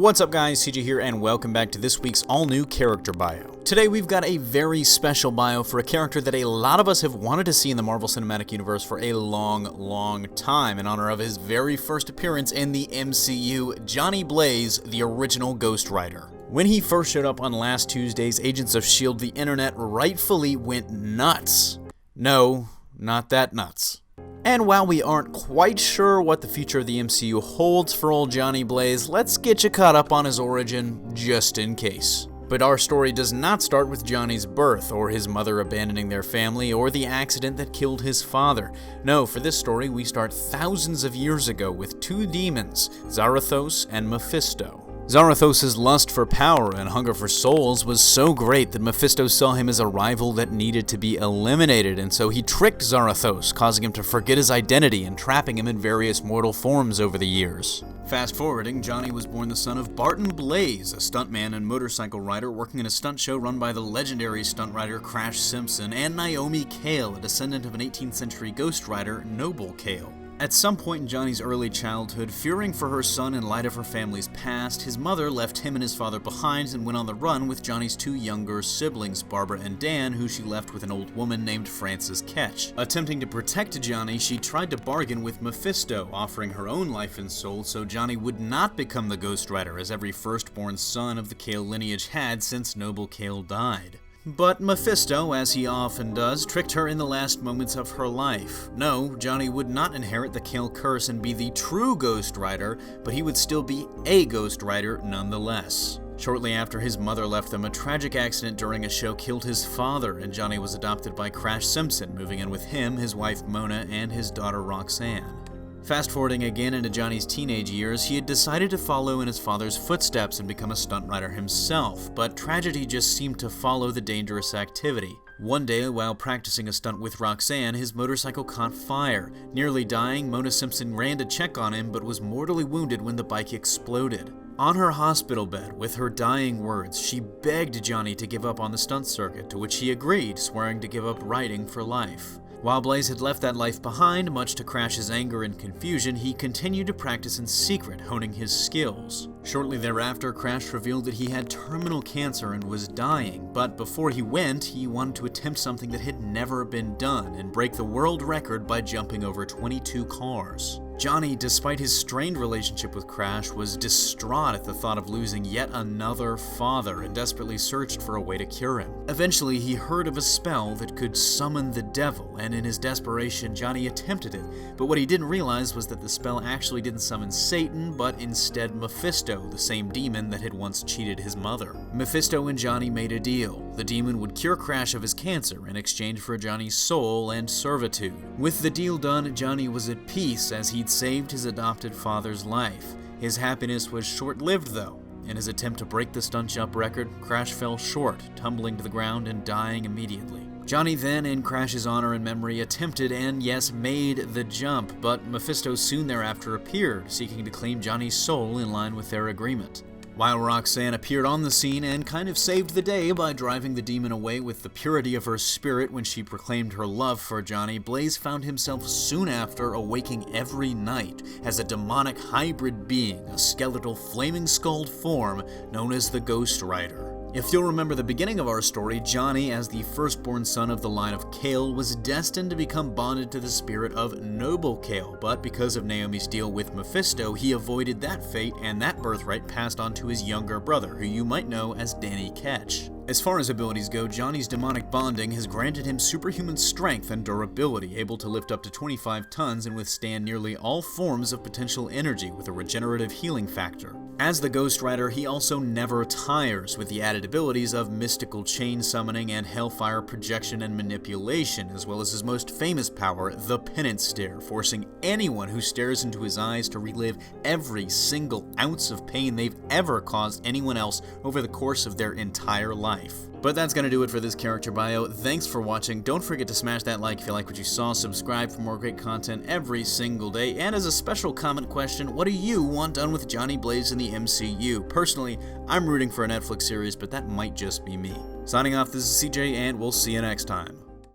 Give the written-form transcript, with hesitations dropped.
What's up guys, CJ here and welcome back to this week's all-new character bio. Today we've got a very special bio for a character that a lot of us have wanted to see in the Marvel Cinematic Universe for a long time in honor of his very first appearance in the MCU, Johnny Blaze, the original Ghost Rider. When he first showed up on last Tuesday's Agents of S.H.I.E.L.D., the internet rightfully went nuts. No, not that nuts. And while we aren't quite sure what the future of the MCU holds for old Johnny Blaze, let's get you caught up on his origin just in case. But our story does not start with Johnny's birth, or his mother abandoning their family, or the accident that killed his father. No, for this story we start thousands of years ago with two demons, Zarathos and Mephisto. Zarathos' lust for power and hunger for souls was so great that Mephisto saw him as a rival that needed to be eliminated, and so he tricked Zarathos, causing him to forget his identity and trapping him in various mortal forms over the years. Fast forwarding, Johnny was born the son of Barton Blaze, a stuntman and motorcycle rider working in a stunt show run by the legendary stunt rider Crash Simpson, and Naomi Cale, a descendant of an 18th century Ghost Rider, Noble Cale. At some point in Johnny's early childhood, fearing for her son in light of her family's past, his mother left him and his father behind and went on the run with Johnny's two younger siblings, Barbara and Dan, who she left with an old woman named Frances Ketch. Attempting to protect Johnny, she tried to bargain with Mephisto, offering her own life and soul so Johnny would not become the Ghost Rider, as every firstborn son of the Cale lineage had since Noble Cale died. But Mephisto, as he often does, tricked her in the last moments of her life. No, Johnny would not inherit the Cale curse and be the true Ghost Rider, but he would still be a Ghost Rider nonetheless. Shortly after his mother left them, a tragic accident during a show killed his father, and Johnny was adopted by Crash Simpson, moving in with him, his wife Mona, and his daughter Roxanne. Fast forwarding again into Johnny's teenage years, he had decided to follow in his father's footsteps and become a stunt rider himself, but tragedy just seemed to follow the dangerous activity. One day, while practicing a stunt with Roxanne, his motorcycle caught fire. Nearly dying, Mona Simpson ran to check on him, but was mortally wounded when the bike exploded. On her hospital bed, with her dying words, she begged Johnny to give up on the stunt circuit, to which he agreed, swearing to give up riding for life. While Blaze had left that life behind, much to Crash's anger and confusion, he continued to practice in secret, honing his skills. Shortly thereafter, Crash revealed that he had terminal cancer and was dying, but before he went, he wanted to attempt something that had never been done and break the world record by jumping over 22 cars. Johnny, despite his strained relationship with Crash, was distraught at the thought of losing yet another father and desperately searched for a way to cure him. Eventually, he heard of a spell that could summon the devil, and in his desperation, Johnny attempted it, but what he didn't realize was that the spell actually didn't summon Satan, but instead Mephisto, the same demon that had once cheated his mother. Mephisto and Johnny made a deal. The demon would cure Crash of his cancer in exchange for Johnny's soul and servitude. With the deal done, Johnny was at peace as he'd saved his adopted father's life. His happiness was short-lived though. In his attempt to break the stunt jump record, Crash fell short, tumbling to the ground and dying immediately. Johnny then, in Crash's honor and memory, attempted and, yes, made the jump, but Mephisto soon thereafter appeared, seeking to claim Johnny's soul in line with their agreement. While Roxanne appeared on the scene and kind of saved the day by driving the demon away with the purity of her spirit when she proclaimed her love for Johnny, Blaze found himself soon after awaking every night as a demonic hybrid being, a skeletal flaming skulled form known as the Ghost Rider. If you'll remember the beginning of our story, Johnny, as the firstborn son of the line of Cale, was destined to become bonded to the spirit of Noble Cale, but because of Naomi's deal with Mephisto, he avoided that fate, and that birthright passed on to his younger brother, who you might know as Danny Ketch. As far as abilities go, Johnny's demonic bonding has granted him superhuman strength and durability, able to lift up to 25 tons and withstand nearly all forms of potential energy with a regenerative healing factor. As the Ghost Rider, he also never tires, with the added abilities of mystical chain summoning and hellfire projection and manipulation, as well as his most famous power, the Penance Stare, forcing anyone who stares into his eyes to relive every single ounce of pain they've ever caused anyone else over the course of their entire life. But that's gonna do it for this character bio. Thanks for watching. Don't forget to smash that like if you like what you saw, subscribe for more great content every single day, and as a special comment question, what do you want done with Johnny Blaze in the MCU? Personally, I'm rooting for a Netflix series, but that might just be me. Signing off, this is CJ, and we'll see you next time.